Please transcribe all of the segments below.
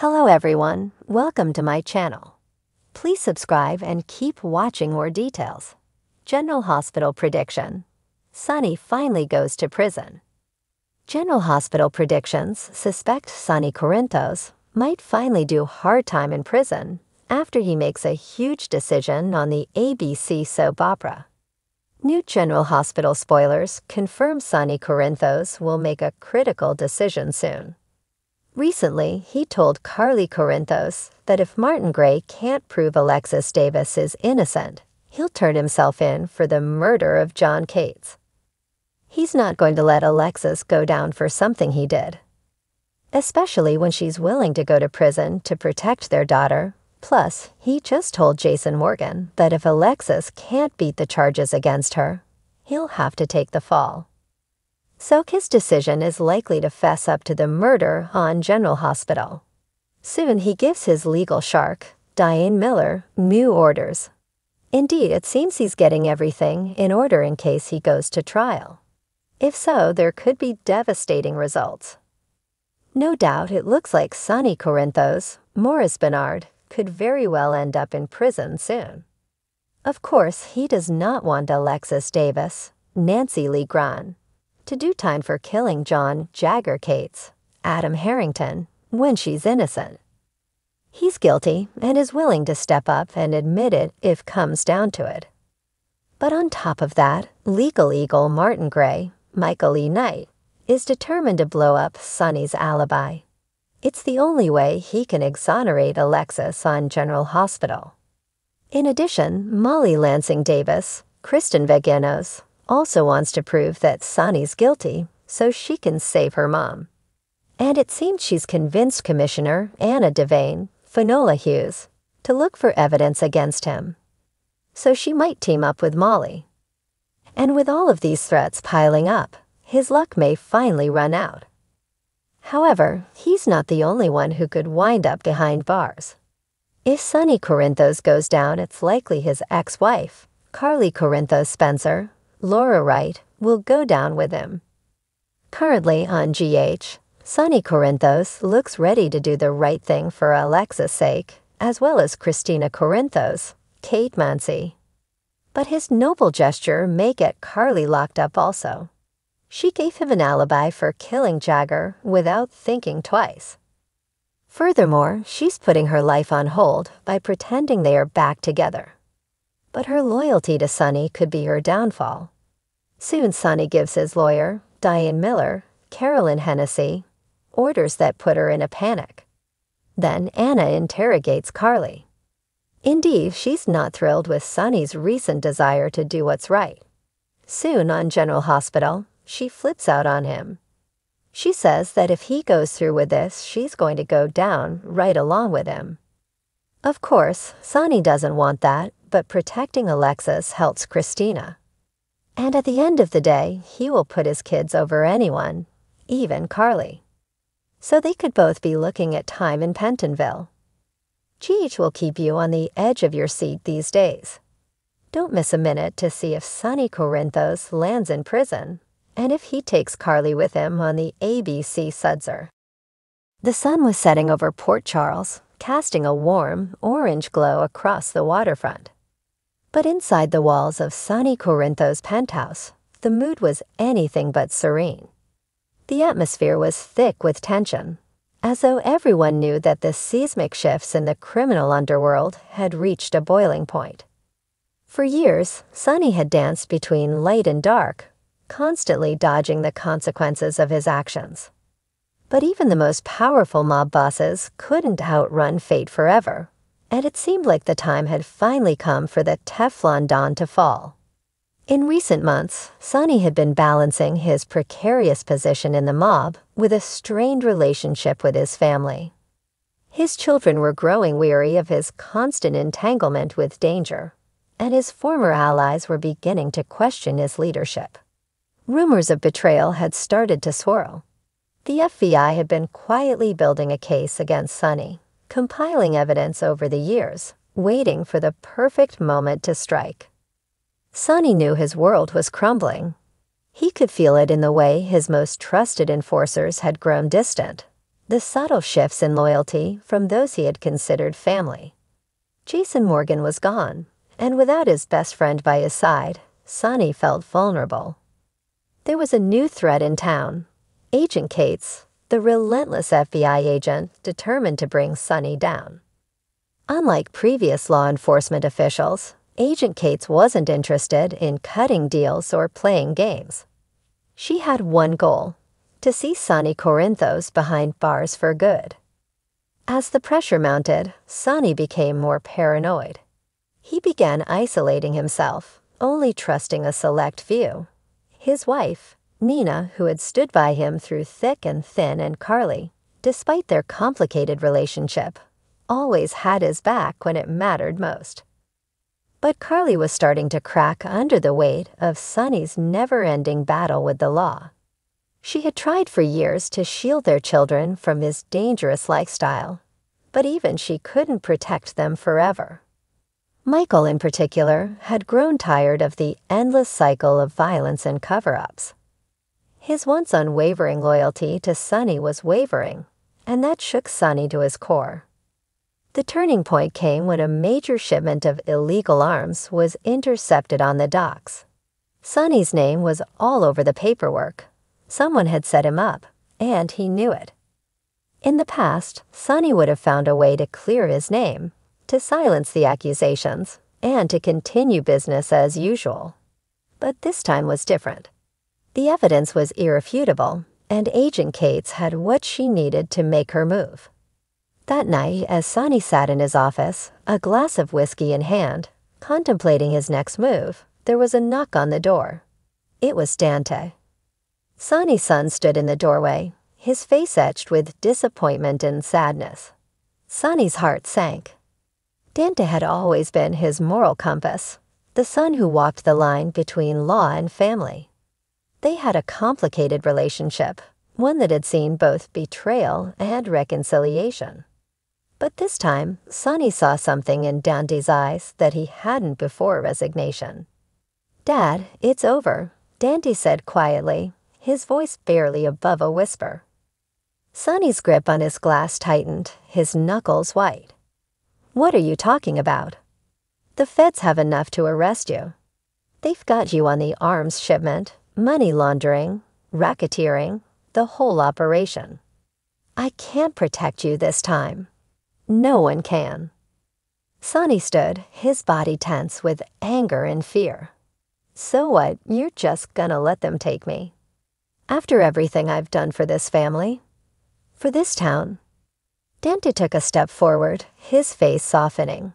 Hello everyone, welcome to my channel. Please subscribe and keep watching more details. General Hospital prediction. Sonny finally goes to prison. General Hospital predictions suspect Sonny Corinthos might finally do hard time in prison after he makes a huge decision on the ABC soap opera. New General Hospital spoilers confirm Sonny Corinthos will make a critical decision soon. Recently, he told Carly Corinthos that if Martin Gray can't prove Alexis Davis is innocent, he'll turn himself in for the murder of John Cates. He's not going to let Alexis go down for something he did, especially when she's willing to go to prison to protect their daughter. Plus, he just told Jason Morgan that if Alexis can't beat the charges against her, he'll have to take the fall. So his decision is likely to fess up to the murder on General Hospital. Soon he gives his legal shark, Diane Miller, new orders. Indeed, it seems he's getting everything in order in case he goes to trial. If so, there could be devastating results. No doubt it looks like Sonny Corinthos, Morris Bernard, could very well end up in prison soon. Of course, he does not want Alexis Davis, Nancy Lee Grahn, to do time for killing John Jagger Cates, Adam Harrington, when she's innocent. He's guilty and is willing to step up and admit it if comes down to it. But on top of that, legal eagle Martin Gray, Michael E. Knight, is determined to blow up Sonny's alibi. It's the only way he can exonerate Alexis on General Hospital. In addition, Molly Lansing Davis, Kristen Vagenos, also wants to prove that Sonny's guilty so she can save her mom. And it seems she's convinced Commissioner Anna Devane, Finola Hughes, to look for evidence against him. So she might team up with Molly. And with all of these threats piling up, his luck may finally run out. However, he's not the only one who could wind up behind bars. If Sonny Corinthos goes down, it's likely his ex-wife, Carly Corinthos Spencer, Laura Wright, will go down with him. Currently on GH, Sonny Corinthos looks ready to do the right thing for Alexis' sake, as well as Christina Corinthos, Kate Mansi. But his noble gesture may get Carly locked up also. She gave him an alibi for killing Jagger without thinking twice. Furthermore, she's putting her life on hold by pretending they are back together. But her loyalty to Sonny could be her downfall. Soon Sonny gives his lawyer, Diane Miller, Carolyn Hennessy, orders that put her in a panic. Then Anna interrogates Carly. Indeed, she's not thrilled with Sonny's recent desire to do what's right. Soon on General Hospital, she flips out on him. She says that if he goes through with this, she's going to go down right along with him. Of course, Sonny doesn't want that, but protecting Alexis helps Christina. And at the end of the day, he will put his kids over anyone, even Carly. So they could both be looking at time in Pentonville. GH will keep you on the edge of your seat these days. Don't miss a minute to see if Sonny Corinthos lands in prison, and if he takes Carly with him on the ABC Sudzer. The sun was setting over Port Charles, casting a warm, orange glow across the waterfront. But inside the walls of Sonny Corinthos' penthouse, the mood was anything but serene. The atmosphere was thick with tension, as though everyone knew that the seismic shifts in the criminal underworld had reached a boiling point. For years, Sonny had danced between light and dark, constantly dodging the consequences of his actions. But even the most powerful mob bosses couldn't outrun fate forever, and it seemed like the time had finally come for the Teflon Don to fall. In recent months, Sonny had been balancing his precarious position in the mob with a strained relationship with his family. His children were growing weary of his constant entanglement with danger, and his former allies were beginning to question his leadership. Rumors of betrayal had started to swirl. The FBI had been quietly building a case against Sonny, compiling evidence over the years, waiting for the perfect moment to strike. Sonny knew his world was crumbling. He could feel it in the way his most trusted enforcers had grown distant, the subtle shifts in loyalty from those he had considered family. Jason Morgan was gone, and without his best friend by his side, Sonny felt vulnerable. There was a new threat in town. Agent Cates, the relentless FBI agent determined to bring Sonny down. Unlike previous law enforcement officials, Agent Cates wasn't interested in cutting deals or playing games. She had one goal: to see Sonny Corinthos behind bars for good. As the pressure mounted, Sonny became more paranoid. He began isolating himself, only trusting a select few. His wife, Nina, who had stood by him through thick and thin, and Carly, despite their complicated relationship, always had his back when it mattered most. But Carly was starting to crack under the weight of Sonny's never-ending battle with the law. She had tried for years to shield their children from his dangerous lifestyle, but even she couldn't protect them forever. Michael, in particular, had grown tired of the endless cycle of violence and cover-ups. His once unwavering loyalty to Sonny was wavering, and that shook Sonny to his core. The turning point came when a major shipment of illegal arms was intercepted on the docks. Sonny's name was all over the paperwork. Someone had set him up, and he knew it. In the past, Sonny would have found a way to clear his name, to silence the accusations, and to continue business as usual. But this time was different. The evidence was irrefutable, and Agent Cates had what she needed to make her move. That night, as Sonny sat in his office, a glass of whiskey in hand, contemplating his next move, there was a knock on the door. It was Dante. Sonny's son stood in the doorway, his face etched with disappointment and sadness. Sonny's heart sank. Dante had always been his moral compass, the son who walked the line between law and family. They had a complicated relationship, one that had seen both betrayal and reconciliation. But this time, Sonny saw something in Dante's eyes that he hadn't before resignation. "Dad, it's over," Dante said quietly, his voice barely above a whisper. Sonny's grip on his glass tightened, his knuckles white. "What are you talking about?" "The feds have enough to arrest you. They've got you on the arms shipment, money laundering, racketeering, the whole operation. I can't protect you this time. No one can." Sonny stood, his body tense with anger and fear. "So what? You're just gonna let them take me? After everything I've done for this family? For this town?" Dante took a step forward, his face softening.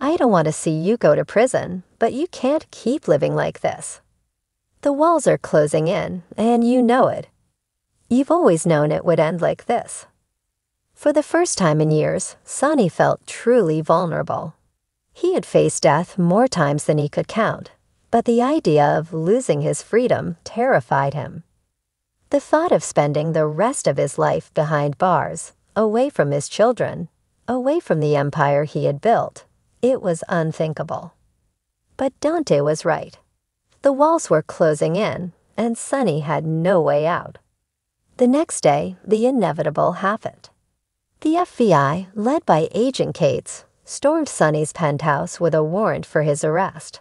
"I don't want to see you go to prison, but you can't keep living like this. The walls are closing in, and you know it. You've always known it would end like this." For the first time in years, Sonny felt truly vulnerable. He had faced death more times than he could count, but the idea of losing his freedom terrified him. The thought of spending the rest of his life behind bars, away from his children, away from the empire he had built, it was unthinkable. But Dante was right. The walls were closing in, and Sonny had no way out. The next day, the inevitable happened. The FBI, led by Agent Cates, stormed Sonny's penthouse with a warrant for his arrest.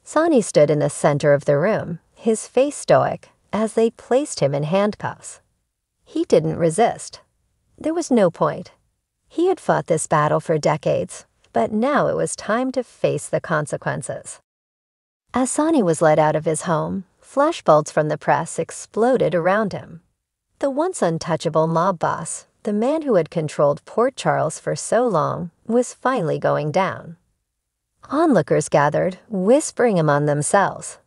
Sonny stood in the center of the room, his face stoic, as they placed him in handcuffs. He didn't resist. There was no point. He had fought this battle for decades, but now it was time to face the consequences. As Sonny was led out of his home, flashbulbs from the press exploded around him. The once untouchable mob boss, the man who had controlled Port Charles for so long, was finally going down. Onlookers gathered, whispering among themselves.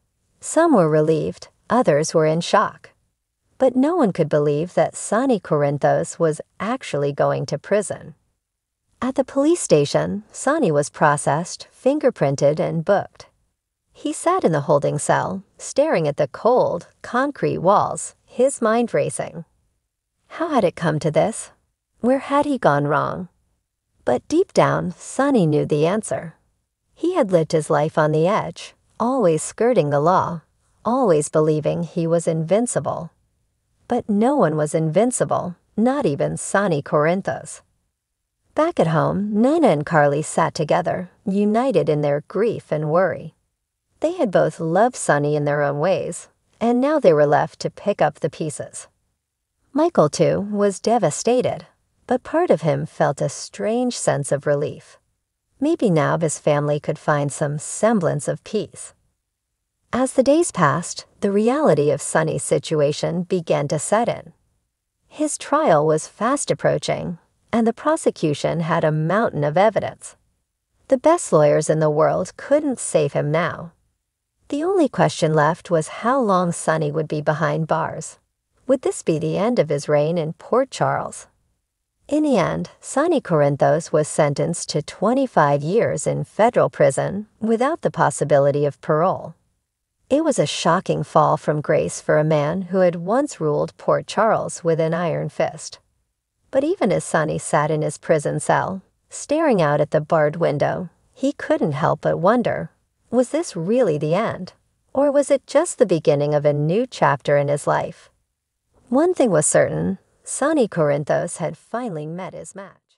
Some were relieved, others were in shock. But no one could believe that Sonny Corinthos was actually going to prison. At the police station, Sonny was processed, fingerprinted, and booked. He sat in the holding cell, staring at the cold, concrete walls, his mind racing. How had it come to this? Where had he gone wrong? But deep down, Sonny knew the answer. He had lived his life on the edge, always skirting the law, always believing he was invincible. But no one was invincible, not even Sonny Corinthos. Back at home, Nona and Carly sat together, united in their grief and worry. They had both loved Sonny in their own ways, and now they were left to pick up the pieces. Michael, too, was devastated, but part of him felt a strange sense of relief. Maybe now his family could find some semblance of peace. As the days passed, the reality of Sonny's situation began to set in. His trial was fast approaching, and the prosecution had a mountain of evidence. The best lawyers in the world couldn't save him now. The only question left was how long Sonny would be behind bars. Would this be the end of his reign in Port Charles? In the end, Sonny Corinthos was sentenced to 25 years in federal prison without the possibility of parole. It was a shocking fall from grace for a man who had once ruled Port Charles with an iron fist. But even as Sonny sat in his prison cell, staring out at the barred window, he couldn't help but wonder, was this really the end? Or was it just the beginning of a new chapter in his life? One thing was certain, Sonny Corinthos had finally met his match.